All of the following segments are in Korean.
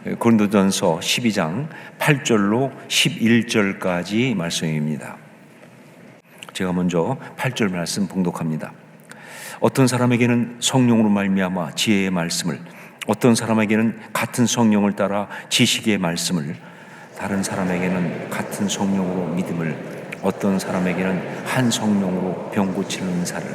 고린도전서 12장 8절로 11절까지 말씀입니다. 제가 먼저 8절 말씀 봉독합니다. 어떤 사람에게는 성령으로 말미암아 지혜의 말씀을, 어떤 사람에게는 같은 성령을 따라 지식의 말씀을, 다른 사람에게는 같은 성령으로 믿음을, 어떤 사람에게는 한 성령으로 병 고치는 은사를,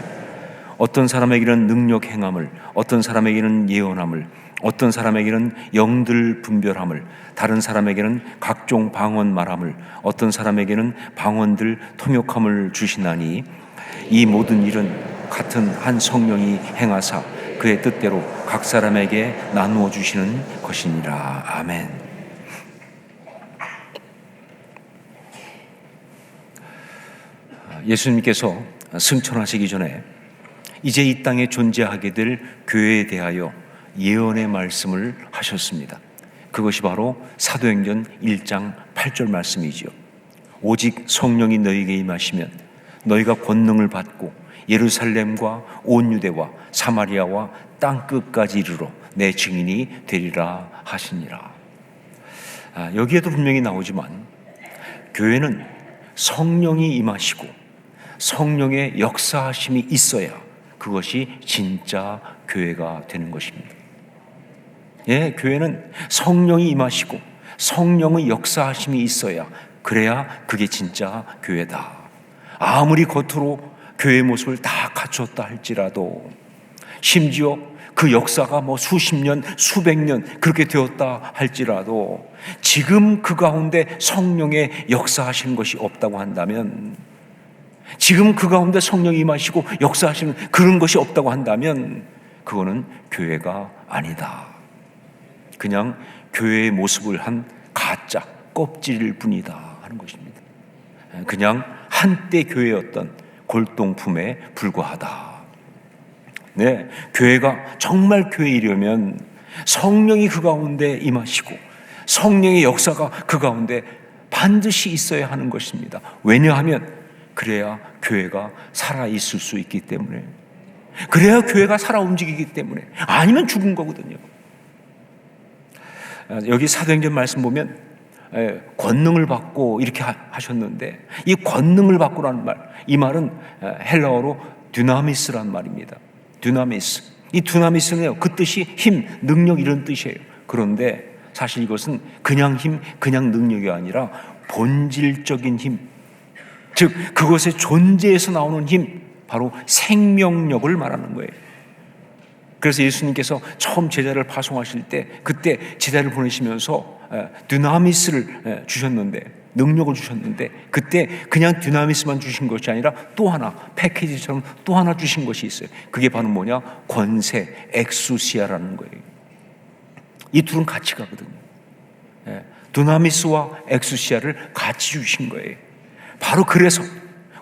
어떤 사람에게는 능력 행함을, 어떤 사람에게는 예언함을, 어떤 사람에게는 영들 분별함을, 다른 사람에게는 각종 방언 말함을, 어떤 사람에게는 방언들 통역함을 주시나니 이 모든 일은 같은 한 성령이 행하사 그의 뜻대로 각 사람에게 나누어 주시는 것이니라. 아멘. 예수님께서 승천하시기 전에 이제 이 땅에 존재하게 될 교회에 대하여 예언의 말씀을 하셨습니다. 그것이 바로 사도행전 1장 8절 말씀이지요. 오직 성령이 너희에게 임하시면 너희가 권능을 받고 예루살렘과 온 유대와 사마리아와 땅 끝까지 이르러 내 증인이 되리라 하시니라. 여기에도 분명히 나오지만 교회는 성령이 임하시고 성령의 역사하심이 있어야 그것이 진짜 교회가 되는 것입니다. 예, 교회는 성령이 임하시고 성령의 역사하심이 있어야, 그래야 그게 진짜 교회다. 아무리 겉으로 교회의 모습을 다 갖췄다 할지라도, 심지어 그 역사가 수십 년, 수백 년 그렇게 되었다 할지라도 지금 그 가운데 성령의 역사하시는 것이 없다고 한다면, 지금 그 가운데 성령이 임하시고 역사하시는 그런 것이 없다고 한다면 그거는 교회가 아니다. 그냥 교회의 모습을 한 가짜 껍질일 뿐이다 하는 것입니다. 그냥 한때 교회였던 골동품에 불과하다. 네, 교회가 정말 교회이려면 성령이 그 가운데 임하시고 성령의 역사가 그 가운데 반드시 있어야 하는 것입니다. 왜냐하면 그래야 교회가 살아있을 수 있기 때문에, 그래야 교회가 살아 움직이기 때문에, 아니면 죽은 거거든요. 여기 사도행전 말씀 보면 권능을 받고 이렇게 하셨는데, 이 권능을 받고라는 말, 이 말은 헬라어로 듀나미스라는 말입니다. 듀나미스. 이 듀나미스는 그 뜻이 힘, 능력 이런 뜻이에요. 그런데 사실 이것은 그냥 힘, 그냥 능력이 아니라 본질적인 힘, 즉 그것의 존재에서 나오는 힘, 바로 생명력을 말하는 거예요. 그래서 예수님께서 처음 제자를 파송하실 때, 그때 제자를 보내시면서 듀나미스를 주셨는데, 능력을 주셨는데, 그때 그냥 듀나미스만 주신 것이 아니라 또 하나, 패키지처럼 또 하나 주신 것이 있어요. 그게 바로 뭐냐? 권세, 엑수시아라는 거예요. 이 둘은 같이 가거든요. 듀나미스와 엑수시아를 같이 주신 거예요. 바로 그래서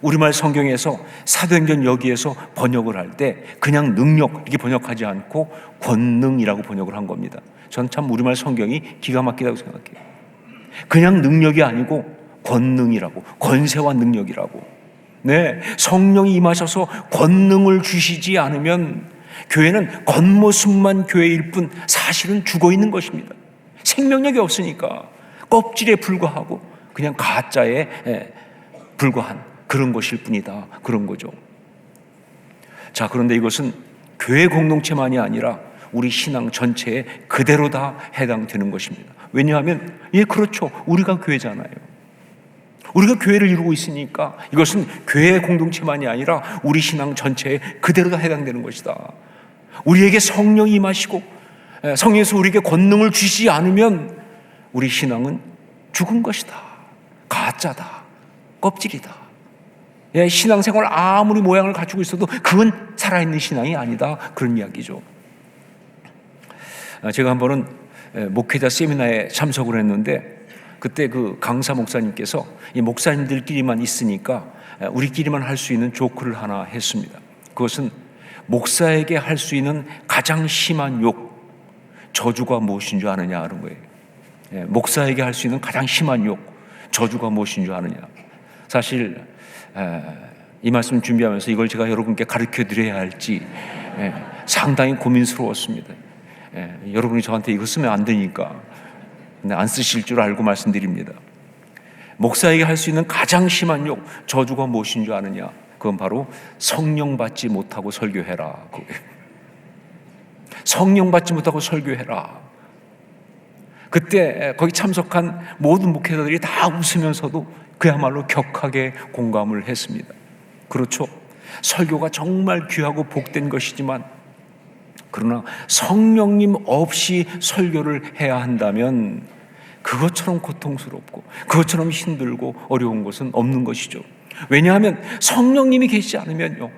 우리말 성경에서 사도행전 여기에서 번역을 할 때 그냥 능력 이렇게 번역하지 않고 권능이라고 번역을 한 겁니다. 저는 참 우리말 성경이 기가 막히다고 생각해요. 그냥 능력이 아니고 권능이라고, 권세와 능력이라고. 네, 성령이 임하셔서 권능을 주시지 않으면 교회는 겉모습만 교회일 뿐 사실은 죽어 있는 것입니다. 생명력이 없으니까 껍질에 불과하고 그냥 가짜에 불과한 그런 것일 뿐이다, 그런 거죠. 자, 그런데 이것은 교회 공동체만이 아니라 우리 신앙 전체에 그대로 다 해당되는 것입니다. 왜냐하면 그렇죠, 우리가 교회잖아요. 우리가 교회를 이루고 있으니까 이것은 교회 공동체만이 아니라 우리 신앙 전체에 그대로 다 해당되는 것이다. 우리에게 성령이 임하시고 성령에서 우리에게 권능을 주시지 않으면 우리 신앙은 죽은 것이다, 가짜다, 껍질이다. 신앙생활 아무리 모양을 갖추고 있어도 그건 살아있는 신앙이 아니다, 그런 이야기죠. 제가 한 번은 목회자 세미나에 참석을 했는데, 그때 그 강사 목사님께서 이 목사님들끼리만 있으니까 우리끼리만 할 수 있는 조크를 하나 했습니다. 그것은 목사에게 할 수 있는 가장 심한 욕, 저주가 무엇인 줄 아느냐 하는 거예요. 목사에게 할 수 있는 가장 심한 욕, 저주가 무엇인 줄 아느냐. 사실 이 말씀 준비하면서 이걸 제가 여러분께 가르쳐 드려야 할지 상당히 고민스러웠습니다. 여러분이 저한테 이거 쓰면 안 되니까 근데 안 쓰실 줄 알고 말씀드립니다. 목사에게 할 수 있는 가장 심한 욕, 저주가 무엇인 줄 아느냐? 그건 바로 성령 받지 못하고 설교해라. 성령 받지 못하고 설교해라. 그때 거기 참석한 모든 목회자들이 다 웃으면서도 그야말로 격하게 공감을 했습니다. 그렇죠. 설교가 정말 귀하고 복된 것이지만, 그러나 성령님 없이 설교를 해야 한다면 그것처럼 고통스럽고 그것처럼 힘들고 어려운 것은 없는 것이죠. 왜냐하면 성령님이 계시지 않으면요,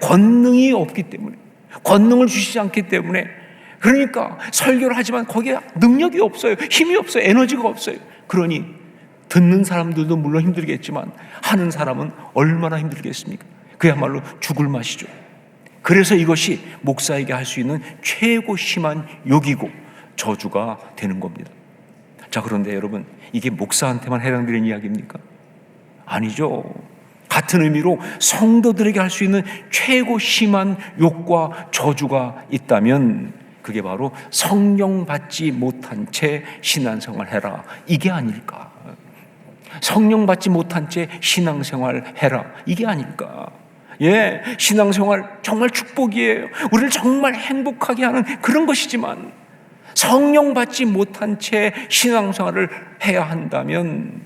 권능이 없기 때문에, 권능을 주시지 않기 때문에, 그러니까 설교를 하지만 거기에 능력이 없어요. 힘이 없어요. 에너지가 없어요. 그러니 듣는 사람들도 물론 힘들겠지만 하는 사람은 얼마나 힘들겠습니까? 그야말로 죽을 맛이죠. 그래서 이것이 목사에게 할 수 있는 최고 심한 욕이고 저주가 되는 겁니다. 자, 그런데 여러분, 이게 목사한테만 해당되는 이야기입니까? 아니죠. 같은 의미로 성도들에게 할 수 있는 최고 심한 욕과 저주가 있다면 그게 바로 성령 받지 못한 채 신앙생활 해라, 이게 아닐까? 성령 받지 못한 채 신앙생활 해라, 이게 아닐까? 신앙생활 정말 축복이에요. 우리를 정말 행복하게 하는 그런 것이지만 성령 받지 못한 채 신앙생활을 해야 한다면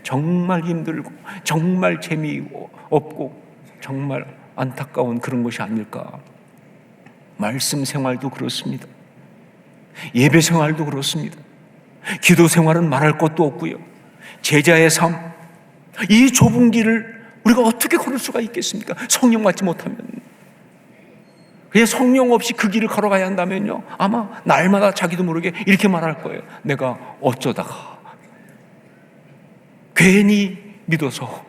정말 힘들고 정말 재미없고 정말 안타까운 그런 것이 아닐까. 말씀 생활도 그렇습니다. 예배 생활도 그렇습니다. 기도 생활은 말할 것도 없고요. 제자의 삶, 이 좁은 길을 우리가 어떻게 걸을 수가 있겠습니까? 성령 받지 못하면. 그냥 성령 없이 그 길을 걸어가야 한다면요, 아마 날마다 자기도 모르게 이렇게 말할 거예요. 내가 어쩌다가 괜히 믿어서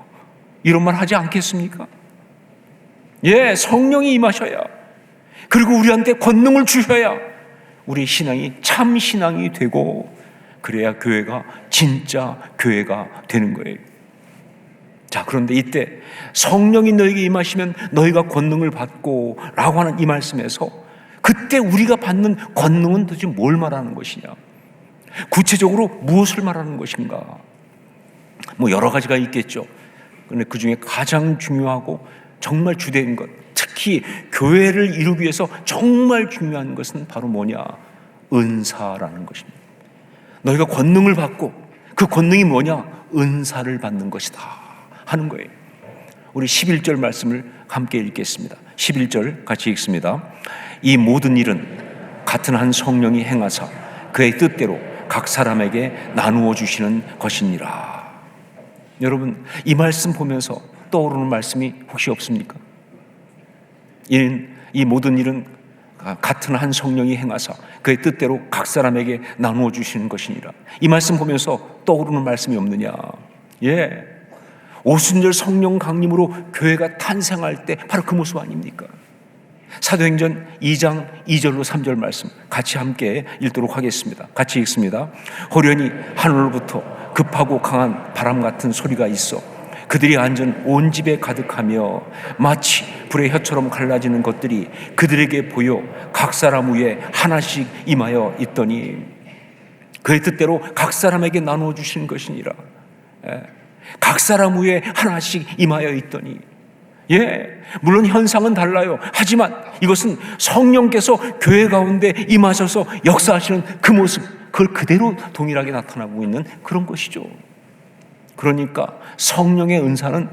이런 말 하지 않겠습니까? 성령이 임하셔야, 그리고 우리한테 권능을 주셔야 우리 신앙이 참 신앙이 되고, 그래야 교회가 진짜 교회가 되는 거예요. 자, 그런데 이때 성령이 너에게 임하시면 너희가 권능을 받고 라고 하는 이 말씀에서 그때 우리가 받는 권능은 도대체 뭘 말하는 것이냐, 구체적으로 무엇을 말하는 것인가. 여러 가지가 있겠죠. 그런데 그 중에 가장 중요하고 정말 주된 것, 특히 교회를 이루기 위해서 정말 중요한 것은 바로 뭐냐? 은사라는 것입니다. 너희가 권능을 받고, 그 권능이 뭐냐? 은사를 받는 것이다 하는 거예요. 우리 11절 말씀을 함께 읽겠습니다. 11절 같이 읽습니다. 이 모든 일은 같은 한 성령이 행하사 그의 뜻대로 각 사람에게 나누어 주시는 것이니라. 여러분, 이 말씀 보면서 떠오르는 말씀이 혹시 없습니까? 이 모든 일은 같은 한 성령이 행하사 그의 뜻대로 각 사람에게 나누어 주시는 것이니라. 이 말씀 보면서 떠오르는 말씀이 없느냐? 오순절 성령 강림으로 교회가 탄생할 때 바로 그 모습 아닙니까? 사도행전 2장 2절로 3절 말씀 같이 함께 읽도록 하겠습니다. 같이 읽습니다. 호련히 하늘로부터 급하고 강한 바람 같은 소리가 있어 그들이 앉은 온 집에 가득하며 마치 불의 혀처럼 갈라지는 것들이 그들에게 보여 각 사람 위에 하나씩 임하여 있더니, 그의 뜻대로 각 사람에게 나누어 주시는 것이니라. 각 사람 위에 하나씩 임하여 있더니, 물론 현상은 달라요. 하지만 이것은 성령께서 교회 가운데 임하셔서 역사하시는 그 모습, 그걸 그대로 동일하게 나타나고 있는 그런 것이죠. 그러니까 성령의 은사는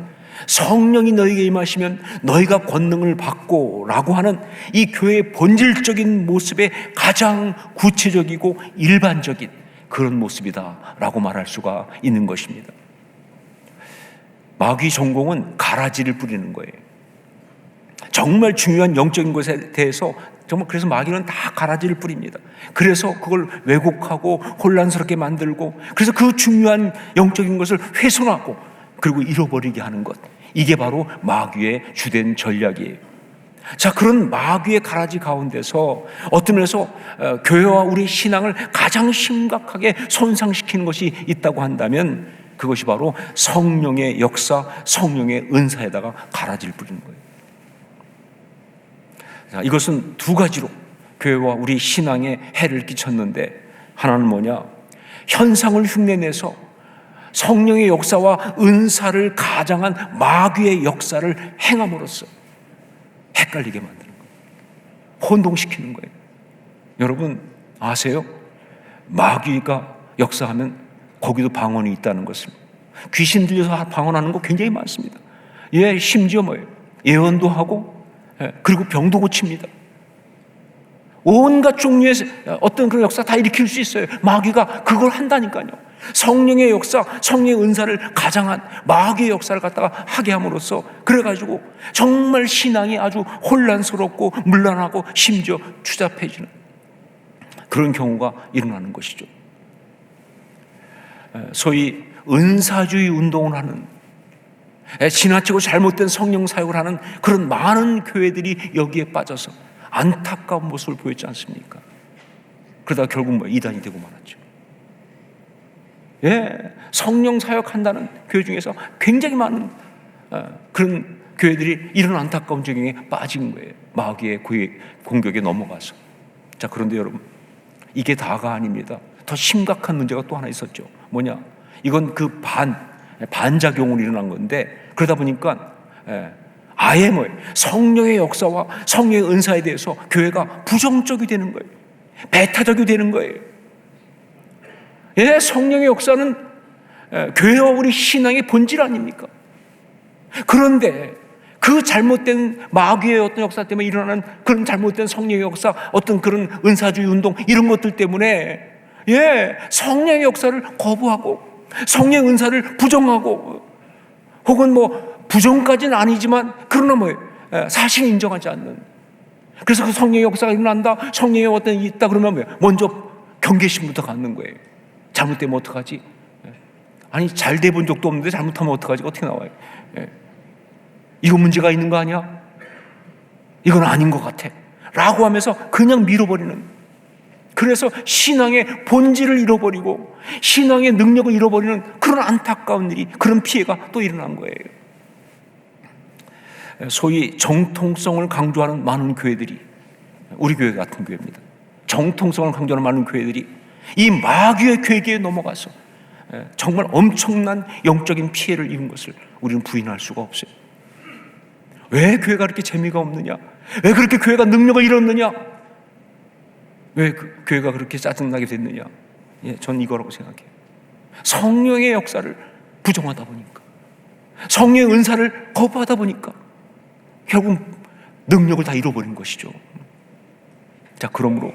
성령이 너희에게 임하시면 너희가 권능을 받고 라고 하는 이 교회의 본질적인 모습의 가장 구체적이고 일반적인 그런 모습이다 라고 말할 수가 있는 것입니다. 마귀 전공은 가라지를 뿌리는 거예요. 정말 중요한 영적인 것에 대해서 정말, 그래서 마귀는 다 가라지를 뿌립니다. 그래서 그걸 왜곡하고 혼란스럽게 만들고, 그래서 그 중요한 영적인 것을 훼손하고 그리고 잃어버리게 하는 것, 이게 바로 마귀의 주된 전략이에요. 자, 그런 마귀의 가라지 가운데서 어떤 면에서 교회와 우리 신앙을 가장 심각하게 손상시키는 것이 있다고 한다면 그것이 바로 성령의 역사, 성령의 은사에다가 가라지를 뿌리는 거예요. 자, 이것은 두 가지로 교회와 우리 신앙에 해를 끼쳤는데, 하나는 뭐냐? 현상을 흉내내서 성령의 역사와 은사를 가장한 마귀의 역사를 행함으로써 헷갈리게 만드는 거예요. 혼동시키는 거예요. 여러분 아세요? 마귀가 역사하면 거기도 방언이 있다는 것을. 귀신 들려서 방언하는 거 굉장히 많습니다. 심지어 뭐예요? 예언도 하고, 그리고 병도 고칩니다. 온갖 종류의 어떤 그런 역사 다 일으킬 수 있어요. 마귀가 그걸 한다니까요. 성령의 역사, 성령의 은사를 가장한 마귀의 역사를 갖다가 하게 함으로써 그래가지고 정말 신앙이 아주 혼란스럽고 문란하고 심지어 추잡해지는 그런 경우가 일어나는 것이죠. 소위 은사주의 운동을 하는, 지나치고 잘못된 성령 사역을 하는 그런 많은 교회들이 여기에 빠져서 안타까운 모습을 보였지 않습니까? 그러다 결국 이단이 되고 말았죠. 성령 사역한다는 교회 중에서 굉장히 많은 그런 교회들이 이런 안타까운 적용에 빠진 거예요. 마귀의 공격에 넘어가서. 자, 그런데 여러분, 이게 다가 아닙니다. 더 심각한 문제가 또 하나 있었죠. 뭐냐? 이건 그 반작용으로 일어난 건데, 그러다 보니까 아예 성령의 역사와 성령의 은사에 대해서 교회가 부정적이 되는 거예요. 배타적이 되는 거예요. 성령의 역사는 교회와 우리 신앙의 본질 아닙니까? 그런데 그 잘못된 마귀의 어떤 역사 때문에 일어나는 그런 잘못된 성령의 역사, 어떤 그런 은사주의 운동, 이런 것들 때문에 성령의 역사를 거부하고 성령의 은사를 부정하고, 혹은 부정까지는 아니지만 그러나 사실 인정하지 않는, 그래서 그 성령의 역사가 일어난다, 성령의 어떤 있다 그러면 먼저 경계심부터 갖는 거예요. 잘못되면 어떡하지? 아니, 잘 돼 본 적도 없는데 잘못하면 어떡하지? 어떻게 나와요? 이거 문제가 있는 거 아니야? 이건 아닌 것 같아 라고 하면서 그냥 밀어버리는, 그래서 신앙의 본질을 잃어버리고 신앙의 능력을 잃어버리는 그런 안타까운 일이, 그런 피해가 또 일어난 거예요. 소위 정통성을 강조하는 많은 교회들이, 우리 교회 같은 교회입니다. 정통성을 강조하는 많은 교회들이 이 마귀의 괴계에 넘어가서 정말 엄청난 영적인 피해를 입은 것을 우리는 부인할 수가 없어요. 왜 교회가 그렇게 재미가 없느냐? 왜 그렇게 교회가 능력을 잃었느냐? 왜 교회가 그렇게 짜증나게 됐느냐? 저는 이거라고 생각해요. 성령의 역사를 부정하다 보니까, 성령의 은사를 거부하다 보니까 결국 능력을 다 잃어버린 것이죠. 자, 그러므로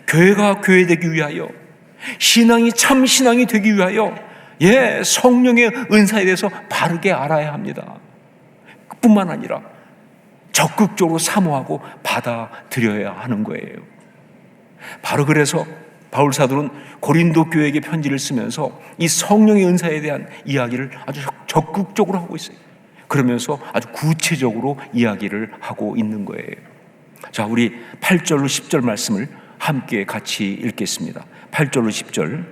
교회가 교회되기 위하여, 신앙이 참 신앙이 되기 위하여 성령의 은사에 대해서 바르게 알아야 합니다. 뿐만 아니라 적극적으로 사모하고 받아들여야 하는 거예요. 바로 그래서 바울 사도는 고린도 교회에게 편지를 쓰면서 이 성령의 은사에 대한 이야기를 아주 적극적으로 하고 있어요. 그러면서 아주 구체적으로 이야기를 하고 있는 거예요. 자, 우리 8절로 10절 말씀을 함께 같이 읽겠습니다. 8절로 10절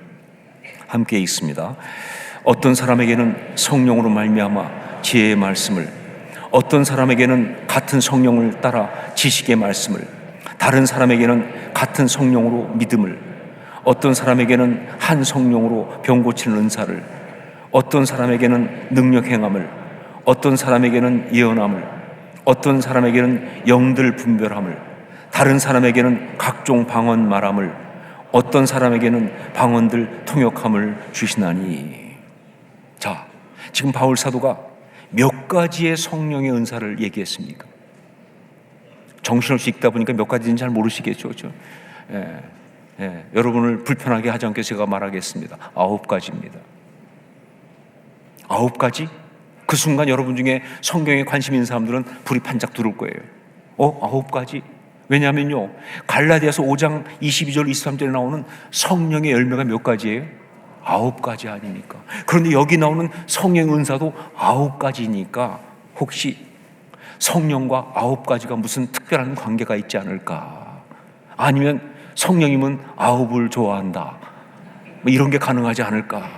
함께 읽습니다. 어떤 사람에게는 성령으로 말미암아 지혜의 말씀을, 어떤 사람에게는 같은 성령을 따라 지식의 말씀을, 다른 사람에게는 같은 성령으로 믿음을, 어떤 사람에게는 한 성령으로 병 고치는 은사를, 어떤 사람에게는 능력 행함을, 어떤 사람에게는 예언함을, 어떤 사람에게는 영들 분별함을, 다른 사람에게는 각종 방언 말함을, 어떤 사람에게는 방언들 통역함을 주시나니. 자, 지금 바울 사도가 몇 가지의 성령의 은사를 얘기했습니까? 정신없이 읽다 보니까 몇 가지인지 잘 모르시겠죠, 그렇죠? 여러분을 불편하게 하지 않게 제가 말하겠습니다. 9가지입니다. 9가지? 그 순간 여러분 중에 성경에 관심 있는 사람들은 불이 반짝 들어올 거예요. 9가지? 왜냐하면요, 갈라디아서 5장 22절 23절에 나오는 성령의 열매가 몇 가지예요? 9가지 아닙니까? 그런데 여기 나오는 성령 은사도 9가지니까 혹시 성령과 9가지가 무슨 특별한 관계가 있지 않을까? 아니면 성령님은 9을 좋아한다, 이런 게 가능하지 않을까?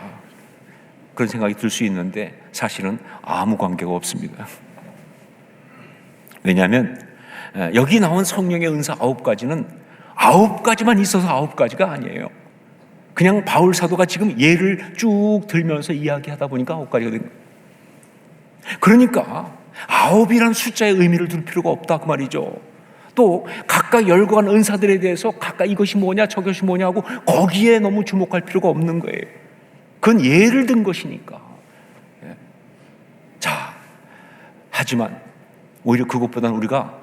그런 생각이 들 수 있는데 사실은 아무 관계가 없습니다. 왜냐하면 여기 나온 성령의 은사 9가지는 9가지만 있어서 9가지가 아니에요. 그냥 바울 사도가 지금 예를 쭉 들면서 이야기하다 보니까 9가지가 된 거예요. 그러니까 9이라는 숫자의 의미를 둘 필요가 없다 그 말이죠. 또 각각 열거한 은사들에 대해서 각각 이것이 뭐냐 저것이 뭐냐 하고 거기에 너무 주목할 필요가 없는 거예요. 그건 예를 든 것이니까. 자, 하지만 오히려 그것보다는 우리가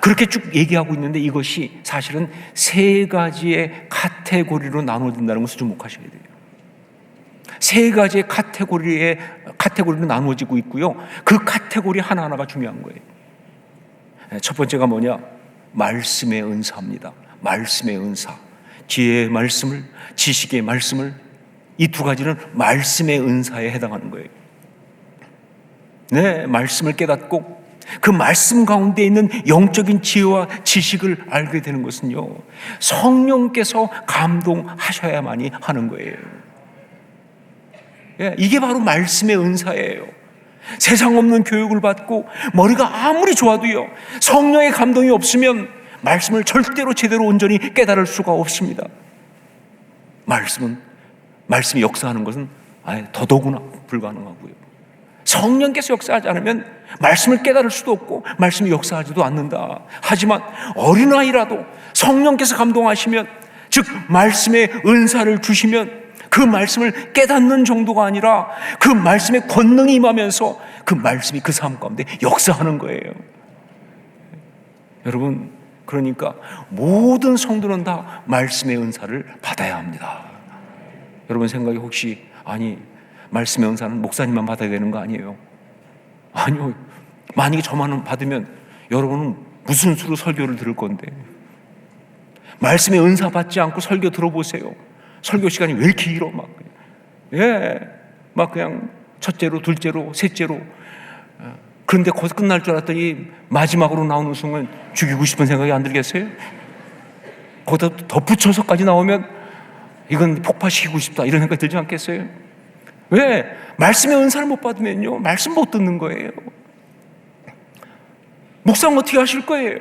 그렇게 쭉 얘기하고 있는데 이것이 사실은 3가지의 카테고리로 나눠진다는 것을 주목하셔야 돼요. 3가지의 카테고리로 나누어지고 있고요. 그 카테고리 하나하나가 중요한 거예요. 첫 번째가 뭐냐? 말씀의 은사입니다. 말씀의 은사. 지혜의 말씀을, 지식의 말씀을, 이 2가지는 말씀의 은사에 해당하는 거예요. 네, 말씀을 깨닫고 그 말씀 가운데 있는 영적인 지혜와 지식을 알게 되는 것은요, 성령께서 감동하셔야만이 하는 거예요. 이게 바로 말씀의 은사예요. 세상 없는 교육을 받고 머리가 아무리 좋아도요, 성령의 감동이 없으면 말씀을 절대로 제대로 온전히 깨달을 수가 없습니다. 말씀이 역사하는 것은 더더구나 불가능하고요. 성령께서 역사하지 않으면 말씀을 깨달을 수도 없고 말씀이 역사하지도 않는다. 하지만 어린아이라도 성령께서 감동하시면, 즉 말씀의 은사를 주시면 그 말씀을 깨닫는 정도가 아니라 그 말씀의 권능이 임하면서 그 말씀이 그 삶 가운데 역사하는 거예요. 여러분, 그러니까 모든 성도는 다 말씀의 은사를 받아야 합니다. 여러분 생각에 혹시 말씀의 은사는 목사님만 받아야 되는 거 아니에요? 아니요. 만약에 저만 받으면 여러분은 무슨 수로 설교를 들을 건데, 말씀의 은사 받지 않고 설교 들어보세요. 설교 시간이 왜 이렇게 길어? 막 그냥 첫째로, 둘째로, 셋째로. 그런데 거기서 끝날 줄 알았더니 마지막으로 나오는 순간 죽이고 싶은 생각이 안 들겠어요? 거기다 덧붙여서까지 나오면 이건 폭파시키고 싶다 이런 생각이 들지 않겠어요? 왜? 말씀의 은사를 못 받으면요, 말씀 못 듣는 거예요. 묵상 어떻게 하실 거예요?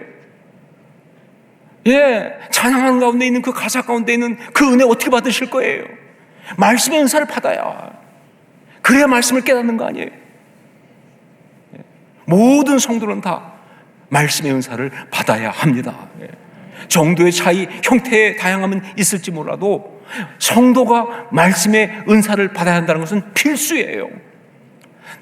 찬양하는 가운데 있는 그 가사 가운데 있는 그 은혜 어떻게 받으실 거예요? 말씀의 은사를 받아야, 그래야 말씀을 깨닫는 거 아니에요? 모든 성도는 다 말씀의 은사를 받아야 합니다. 정도의 차이, 형태의 다양함은 있을지 몰라도 성도가 말씀의 은사를 받아야 한다는 것은 필수예요.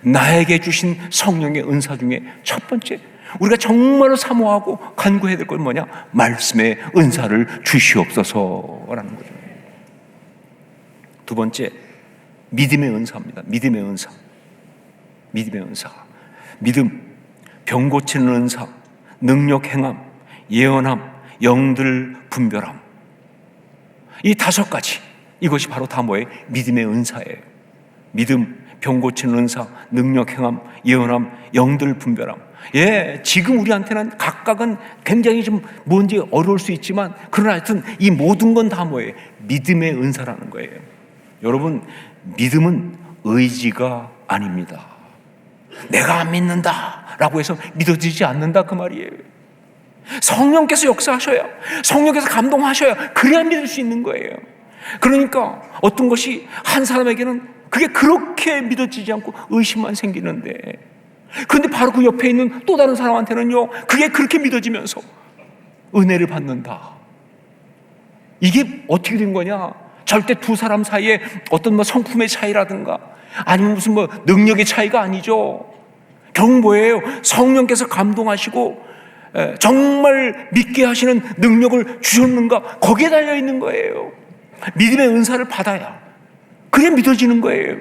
나에게 주신 성령의 은사 중에 첫 번째, 우리가 정말로 사모하고 간구해야 될 건 뭐냐? 말씀의 은사를 주시옵소서라는 거죠. 두 번째, 믿음의 은사입니다. 믿음의 은사. 믿음의 은사. 믿음, 병 고치는 은사, 능력 행함, 예언함, 영들 분별함. 이 5가지, 이것이 바로 다 뭐예요? 믿음의 은사예요. 믿음, 병 고치는 은사, 능력 행함, 예언함, 영들 분별함. 지금 우리한테는 각각은 굉장히 좀 뭔지 어려울 수 있지만, 그러나 하여튼 이 모든 건 다 뭐예요? 믿음의 은사라는 거예요. 여러분, 믿음은 의지가 아닙니다. 내가 안 믿는다 라고 해서 믿어지지 않는다 그 말이에요. 성령께서 역사하셔야, 성령께서 감동하셔야 그래야 믿을 수 있는 거예요. 그러니까 어떤 것이 한 사람에게는 그게 그렇게 믿어지지 않고 의심만 생기는데, 그런데 바로 그 옆에 있는 또 다른 사람한테는요, 그게 그렇게 믿어지면서 은혜를 받는다. 이게 어떻게 된 거냐? 절대 두 사람 사이에 어떤 성품의 차이라든가 아니면 무슨 능력의 차이가 아니죠. 결국 뭐예요? 성령께서 감동하시고 정말 믿게 하시는 능력을 주셨는가, 거기에 달려 있는 거예요. 믿음의 은사를 받아야 그래 믿어지는 거예요.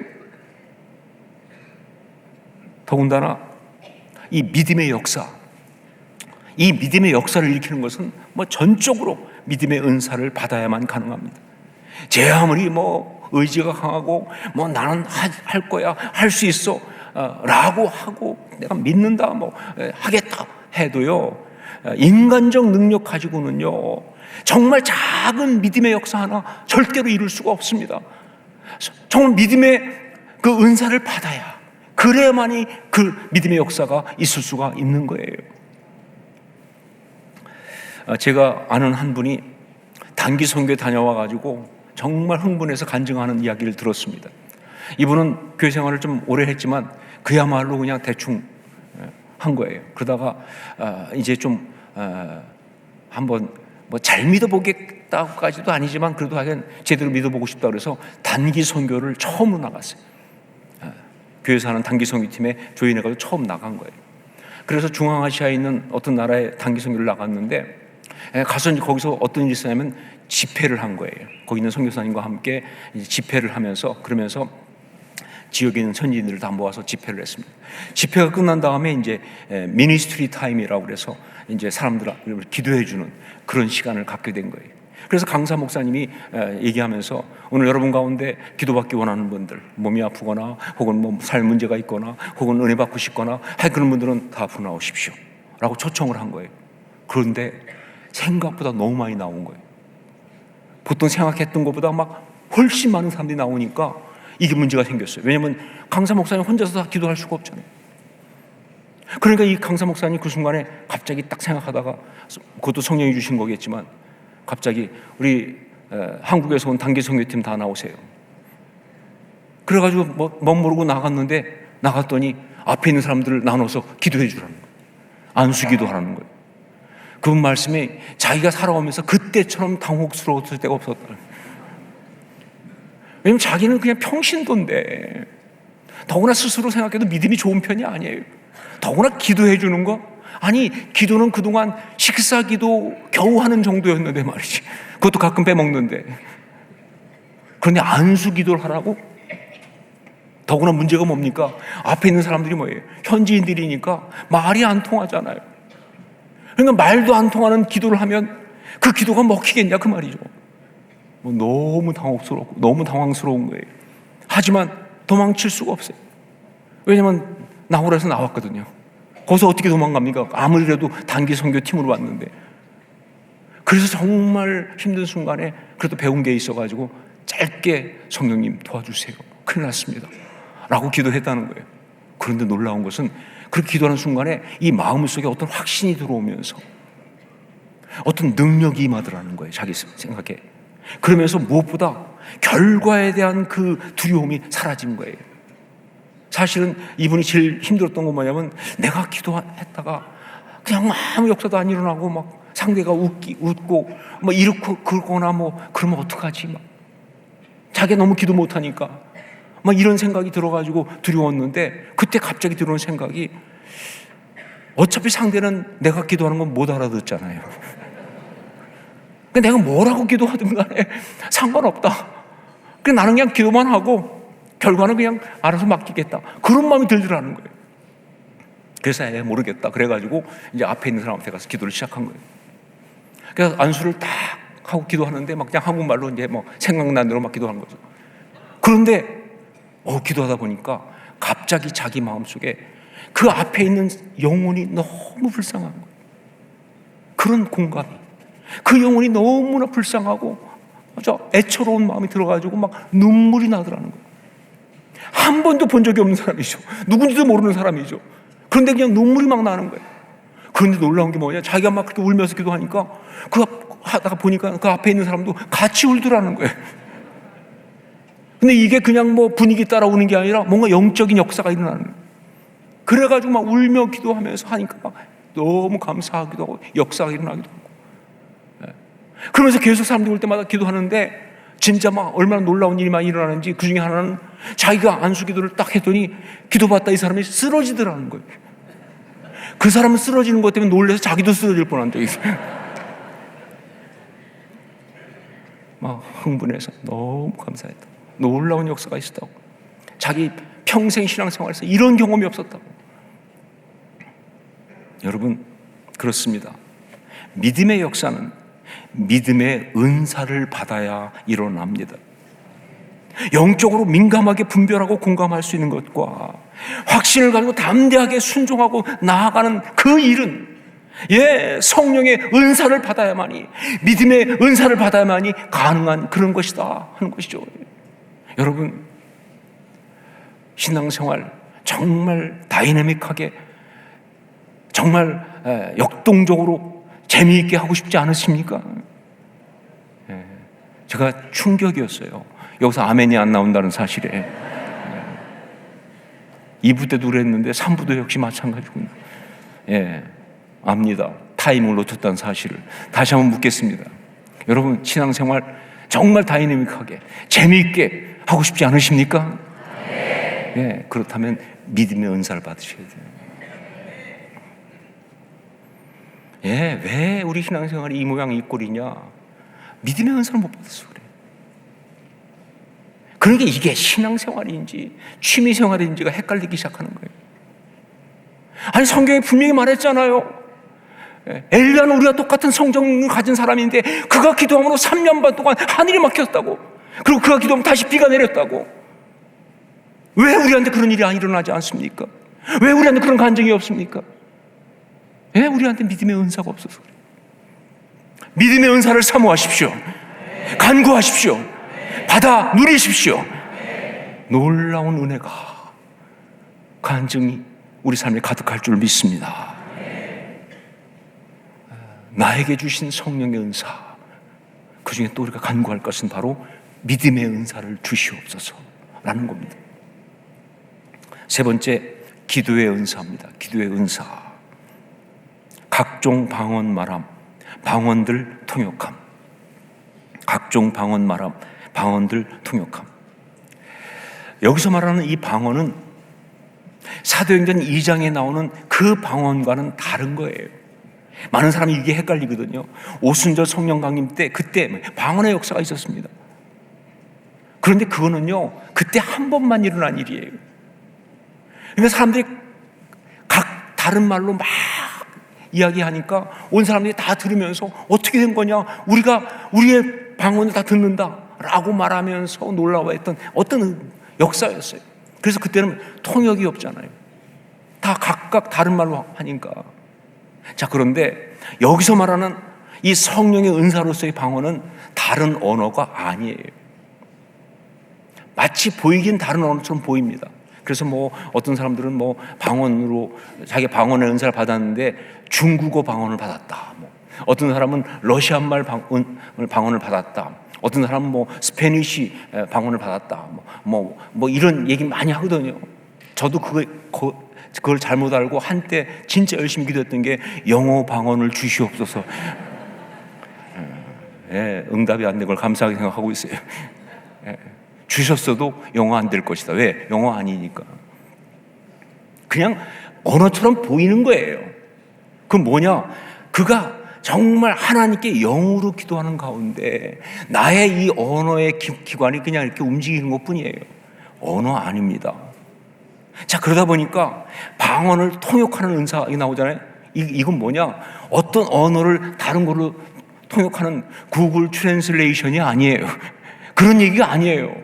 더군다나 이 믿음의 역사, 이 믿음의 역사를 일으키는 것은 전적으로 믿음의 은사를 받아야만 가능합니다. 제 아무리 의지가 강하고 나는 할 거야, 할 수 있어 라고 하고 내가 믿는다 하겠다 해도요, 인간적 능력 가지고는요 정말 작은 믿음의 역사 하나 절대로 이룰 수가 없습니다. 정말 믿음의 그 은사를 받아야, 그래야만이 그 믿음의 역사가 있을 수가 있는 거예요. 제가 아는 한 분이 단기 선교에 다녀와 가지고 정말 흥분해서 간증하는 이야기를 들었습니다. 이분은 교회 생활을 좀 오래 했지만 그야말로 그냥 대충 한 거예요. 그러다가 이제 좀 한번 뭐 잘 믿어보겠다고까지도 아니지만 그래도 하여간 제대로 믿어보고 싶다 그래서 단기 선교를 처음으로 나갔어요. 교회에서 하는 단기 선교팀에 조인해가지고 처음 나간 거예요. 그래서 중앙아시아에 있는 어떤 나라에 단기 선교를 나갔는데 가서 이제 거기서 어떤 일이 있었냐면 집회를 한 거예요. 거기 있는 선교사님과 함께 이제 집회를 하면서 그러면서 지역에 있는 선지인들을 다 모아서 집회를 했습니다. 집회가 끝난 다음에 이제 미니스트리 타임이라고 그래서 이제 사람들을 기도해 주는 그런 시간을 갖게 된 거예요. 그래서 강사 목사님이 얘기하면서 오늘 여러분 가운데 기도받기 원하는 분들, 몸이 아프거나 혹은 뭐 살 문제가 있거나 혹은 은혜 받고 싶거나 그런 분들은 다 앞으로 나오십시오 라고 초청을 한 거예요. 그런데 생각보다 너무 많이 나온 거예요. 보통 생각했던 것보다 막 훨씬 많은 사람들이 나오니까 이게 문제가 생겼어요. 왜냐하면 강사 목사님 혼자서 다 기도할 수가 없잖아요. 그러니까 이 강사 목사님 그 순간에 갑자기 딱 생각하다가, 그것도 성령이 주신 거겠지만 갑자기 우리 한국에서 온 단기 선교팀 다 나오세요. 그래가지고 멋모르고 나갔더니 앞에 있는 사람들을 나눠서 기도해 주라는 거예요. 안수기도 하라는 거예요. 그분 말씀에 자기가 살아오면서 그때처럼 당혹스러웠을 때가 없었다. 왜냐면 자기는 그냥 평신도인데, 더구나 스스로 생각해도 믿음이 좋은 편이 아니에요. 더구나 기도해 주는 거? 아니, 기도는 그동안 식사 기도 겨우 하는 정도였는데 말이지. 그것도 가끔 빼먹는데. 그런데 안수 기도를 하라고? 더구나 문제가 뭡니까? 앞에 있는 사람들이 뭐예요? 현지인들이니까 말이 안 통하잖아요. 그러니까 말도 안 통하는 기도를 하면 그 기도가 먹히겠냐 그 말이죠. 너무 당혹스럽고 너무 당황스러운 거예요. 하지만 도망칠 수가 없어요. 왜냐면 나오라서 나왔거든요. 거기서 어떻게 도망갑니까? 아무래도 단기 선교팀으로 왔는데. 그래서 정말 힘든 순간에 그래도 배운 게 있어가지고 짧게 성령님 도와주세요, 큰일 났습니다 라고 기도했다는 거예요. 그런데 놀라운 것은 그렇게 기도하는 순간에 이 마음속에 어떤 확신이 들어오면서 어떤 능력이 임하더라는 거예요. 자기 생각에. 그러면서 무엇보다 결과에 대한 그 두려움이 사라진 거예요. 사실은 이분이 제일 힘들었던 건 뭐냐면, 내가 기도했다가 그냥 아무 역사도 안 일어나고 막 상대가 웃고 뭐 이렇고 그러거나 뭐 그러면 어떡하지? 막 자기가 너무 기도 못하니까 막 이런 생각이 들어가지고 두려웠는데, 그때 갑자기 들어오는 생각이, 어차피 상대는 내가 기도하는 건 못 알아듣잖아요. 내가 뭐라고 기도하든 간에 상관없다. 그냥 나는 그냥 기도만 하고 결과는 그냥 알아서 맡기겠다. 그런 마음이 들더라는 거예요. 그래서 모르겠다. 그래가지고 이제 앞에 있는 사람한테 가서 기도를 시작한 거예요. 그래서 안수를 딱 하고 기도하는데 막 그냥 한국말로 이제 뭐 생각난 대로 막 기도하는 거죠. 그런데 기도하다 보니까 갑자기 자기 마음속에 그 앞에 있는 영혼이 너무 불쌍한 거예요. 그런 공감이. 그 영혼이 너무나 불쌍하고 애처로운 마음이 들어가지고 막 눈물이 나더라는 거예요. 한 번도 본 적이 없는 사람이죠. 누군지도 모르는 사람이죠. 그런데 그냥 눈물이 막 나는 거예요. 그런데 놀라운 게 뭐냐, 자기가 막 그렇게 울면서 기도하니까 하다가 보니까 그 앞에 있는 사람도 같이 울더라는 거예요. 근데 이게 그냥 뭐 분위기 따라 우는 게 아니라 뭔가 영적인 역사가 일어나는 거예요. 그래가지고 막 울며 기도하면서 하니까 막 너무 감사하기도 하고 역사가 일어나기도 하고. 그러면서 계속 사람들이 올 때마다 기도하는데 진짜 막 얼마나 놀라운 일이 많이 일어나는지, 그 중에 하나는 자기가 안수 기도를 딱 했더니 기도받다 이 사람이 쓰러지더라는 거예요. 그 사람은 쓰러지는 것 때문에 놀라서 자기도 쓰러질 뻔한 적이 있어요. 막 흥분해서 너무 감사했다. 놀라운 역사가 있었다고. 자기 평생 신앙생활에서 이런 경험이 없었다고. 여러분, 그렇습니다. 믿음의 역사는 믿음의 은사를 받아야 일어납니다. 영적으로 민감하게 분별하고 공감할 수 있는 것과 확신을 가지고 담대하게 순종하고 나아가는 그 일은 성령의 은사를 받아야만이, 믿음의 은사를 받아야만이 가능한 그런 것이다 하는 것이죠. 여러분, 신앙생활 정말 다이내믹하게, 정말 역동적으로 재미있게 하고 싶지 않으십니까? 제가 충격이었어요. 여기서 아멘이 안 나온다는 사실에. 2부 때도 그랬는데 3부도 역시 마찬가지군요. 예, 압니다. 타임을 놓쳤다는 사실을. 다시 한번 묻겠습니다. 여러분, 신앙생활 정말 다이내믹하게 재미있게 하고 싶지 않으십니까? 예, 그렇다면 믿음의 은사를 받으셔야 돼요. 예, 왜 우리 신앙생활이 이 모양 이 꼴이냐? 믿음의 은사를 못 받아서 그래요. 그러니까 이게 신앙생활인지 취미생활인지가 헷갈리기 시작하는 거예요. 아니, 성경에 분명히 말했잖아요. 엘리야는 우리가 똑같은 성정을 가진 사람인데 그가 기도함으로 3년 반 동안 하늘이 막혔다고. 그리고 그가 기도하면 다시 비가 내렸다고. 왜 우리한테 그런 일이 일어나지 않습니까? 왜 우리한테 그런 간증이 없습니까? 왜 우리한테 믿음의 은사가 없어서 그래요? 믿음의 은사를 사모하십시오. 간구하십시오. 받아 누리십시오. 놀라운 은혜가, 간증이 우리 삶에 가득할 줄 믿습니다. 나에게 주신 성령의 은사, 그 중에 또 우리가 간구할 것은 바로 믿음의 은사를 주시옵소서라는 겁니다. 세 번째, 기도의 은사입니다. 기도의 은사. 각종 방언 말함, 방언들 통역함. 각종 방언 말함, 방언들 통역함. 여기서 말하는 이 방언은 사도행전 2장에 나오는 그 방언과는 다른 거예요. 많은 사람이 이게 헷갈리거든요. 오순절 성령 강림 때 그때 방언의 역사가 있었습니다. 그런데 그거는요, 그때 한 번만 일어난 일이에요. 그러니까 사람들이 각 다른 말로 막 이야기하니까 온 사람들이 다 들으면서 어떻게 된 거냐, 우리가 우리의 방언을 다 듣는다라고 말하면서 놀라워했던 어떤 역사였어요. 그래서 그때는 통역이 없잖아요. 다 각각 다른 말로 하니까. 자, 그런데 여기서 말하는 이 성령의 은사로서의 방언은 다른 언어가 아니에요. 마치 보이긴 다른 언어처럼 보입니다. 그래서 어떤 사람들은 방언으로 자기 방언의 은사를 받았는데 중국어 방언을 받았다. 어떤 사람은 러시아말 방언을 받았다. 어떤 사람은 스페니쉬 방언을 받았다. 이런 얘기 많이 하거든요. 저도 그걸 잘못 알고 한때 진짜 열심히 기도했던 게 영어 방언을 주시옵소서. 예, 응답이 안 된 걸 감사하게 생각하고 있어요. 예, 주셨어도 영어 안 될 것이다. 왜? 영어 아니니까. 그냥 언어처럼 보이는 거예요. 그건 뭐냐? 그가 정말 하나님께 영으로 기도하는 가운데 나의 이 언어의 기관이 그냥 이렇게 움직이는 것뿐이에요. 언어 아닙니다. 자, 그러다 보니까 방언을 통역하는 은사가 나오잖아요. 이건 뭐냐? 어떤 언어를 다른 걸로 통역하는 구글 트랜슬레이션이 아니에요. 그런 얘기가 아니에요.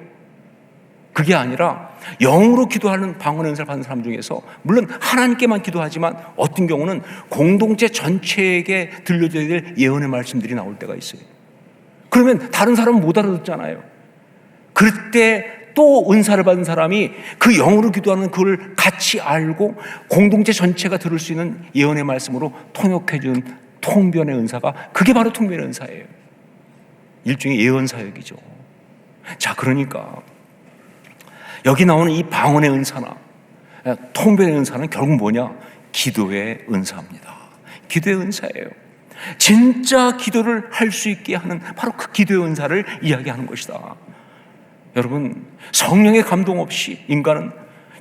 그게 아니라 영으로 기도하는 방언의 은사를 받는 사람 중에서 물론 하나님께만 기도하지만 어떤 경우는 공동체 전체에게 들려줘야 될 예언의 말씀들이 나올 때가 있어요. 그러면 다른 사람은 못 알아듣잖아요. 그때 또 은사를 받은 사람이 그 영으로 기도하는 그걸 같이 알고 공동체 전체가 들을 수 있는 예언의 말씀으로 통역해주는 통변의 은사가, 그게 바로 통변의 은사예요. 일종의 예언 사역이죠. 자, 그러니까 여기 나오는 이 방언의 은사나 통변의 은사는 결국 뭐냐? 기도의 은사입니다. 기도의 은사예요. 진짜 기도를 할 수 있게 하는 바로 그 기도의 은사를 이야기하는 것이다. 여러분, 성령의 감동 없이 인간은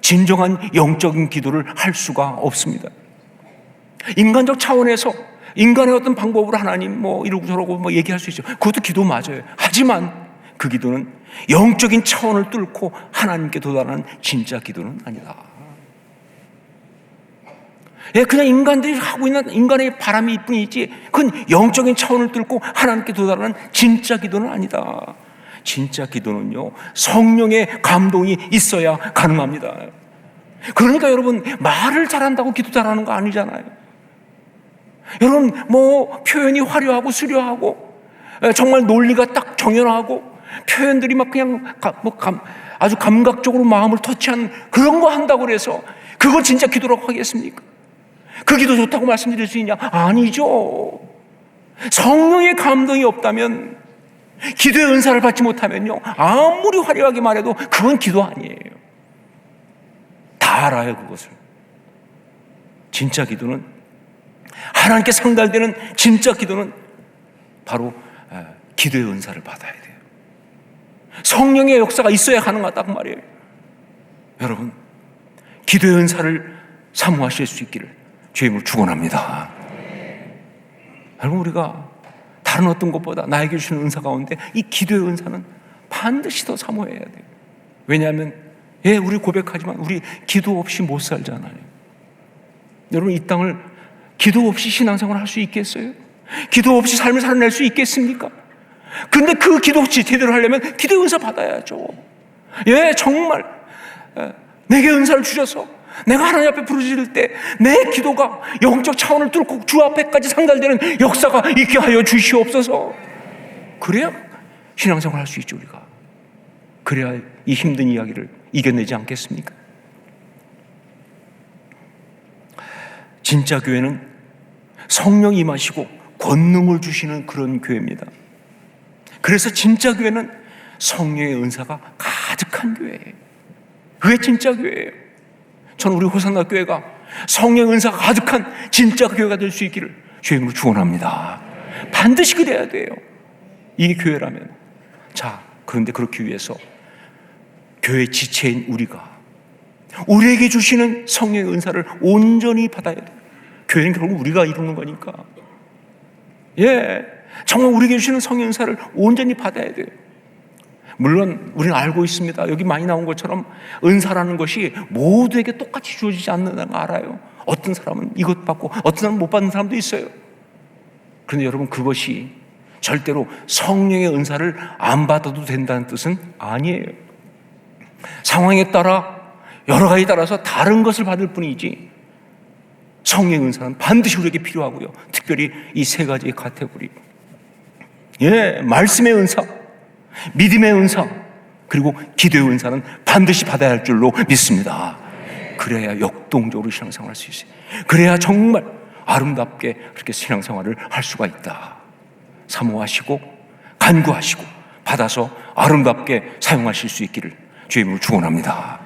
진정한 영적인 기도를 할 수가 없습니다. 인간적 차원에서 인간의 어떤 방법으로 하나님 이러고 저러고 얘기할 수 있죠. 그것도 기도 맞아요. 하지만 그 기도는 영적인 차원을 뚫고 하나님께 도달하는 진짜 기도는 아니다. 예, 그냥 인간들이 하고 있는 인간의 바람이 뿐이지 그건 영적인 차원을 뚫고 하나님께 도달하는 진짜 기도는 아니다. 진짜 기도는요, 성령의 감동이 있어야 가능합니다. 그러니까 여러분, 말을 잘한다고 기도 잘하는 거 아니잖아요. 여러분, 표현이 화려하고 수려하고 정말 논리가 딱 정연하고 표현들이 막 그냥 아주 감각적으로 마음을 터치하는 그런 거 한다고 그래서 그걸 진짜 기도라고 하겠습니까? 그 기도 좋다고 말씀드릴 수 있냐? 아니죠. 성령의 감동이 없다면 기도의 은사를 받지 못하면요, 아무리 화려하게 말해도 그건 기도 아니에요. 다 알아요, 그것을. 진짜 기도는, 하나님께 상달되는 진짜 기도는 바로 기도의 은사를 받아야 돼요. 성령의 역사가 있어야 가능하다고 말이에요. 여러분, 기도의 은사를 사모하실 수 있기를 주의 이름으로 축원합니다. 여러분, 우리가 다른 어떤 것보다 나에게 주시는 은사 가운데 이 기도의 은사는 반드시 더 사모해야 돼요. 왜냐하면 우리 고백하지만 우리 기도 없이 못 살잖아요. 여러분, 이 땅을 기도 없이 신앙생활을 할 수 있겠어요? 기도 없이 삶을 살아낼 수 있겠습니까? 근데 그 기도 없이 제대로 하려면 기도의 은사 받아야죠. 정말 내게 은사를 주셔서 내가 하나님 앞에 부르짖을 때 내 기도가 영적 차원을 뚫고 주 앞에까지 상달되는 역사가 있게 하여 주시옵소서. 그래야 신앙생활을 할 수 있죠, 우리가. 그래야 이 힘든 이야기를 이겨내지 않겠습니까? 진짜 교회는 성령 임하시고 권능을 주시는 그런 교회입니다. 그래서 진짜 교회는 성령의 은사가 가득한 교회예요. 그게 진짜 교회예요. 저는 우리 호산나 교회가 성령의 은사가 가득한 진짜 교회가 될 수 있기를 주의 이름으로 축원합니다. 반드시 그래야 돼요, 이게 교회라면. 자, 그런데 그렇기 위해서 교회 지체인 우리에게 주시는 성령의 은사를 온전히 받아야 돼요. 교회는 결국 우리가 이루는 거니까. 정말 우리에게 주시는 성령의 은사를 온전히 받아야 돼요. 물론 우리는 알고 있습니다. 여기 많이 나온 것처럼 은사라는 것이 모두에게 똑같이 주어지지 않는다는 걸 알아요. 어떤 사람은 이것 받고 어떤 사람은 못 받는 사람도 있어요. 그런데 여러분, 그것이 절대로 성령의 은사를 안 받아도 된다는 뜻은 아니에요. 상황에 따라 여러 가지 따라서 다른 것을 받을 뿐이지 성령의 은사는 반드시 우리에게 필요하고요. 특별히 이 세 가지의 카테고리, 말씀의 은사, 믿음의 은사, 그리고 기도의 은사는 반드시 받아야 할 줄로 믿습니다. 그래야 역동적으로 신앙생활을 할 수 있어요. 그래야 정말 아름답게 그렇게 신앙생활을 할 수가 있다. 사모하시고 간구하시고 받아서 아름답게 사용하실 수 있기를 주의 이름으로 축원합니다.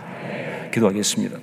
기도하겠습니다.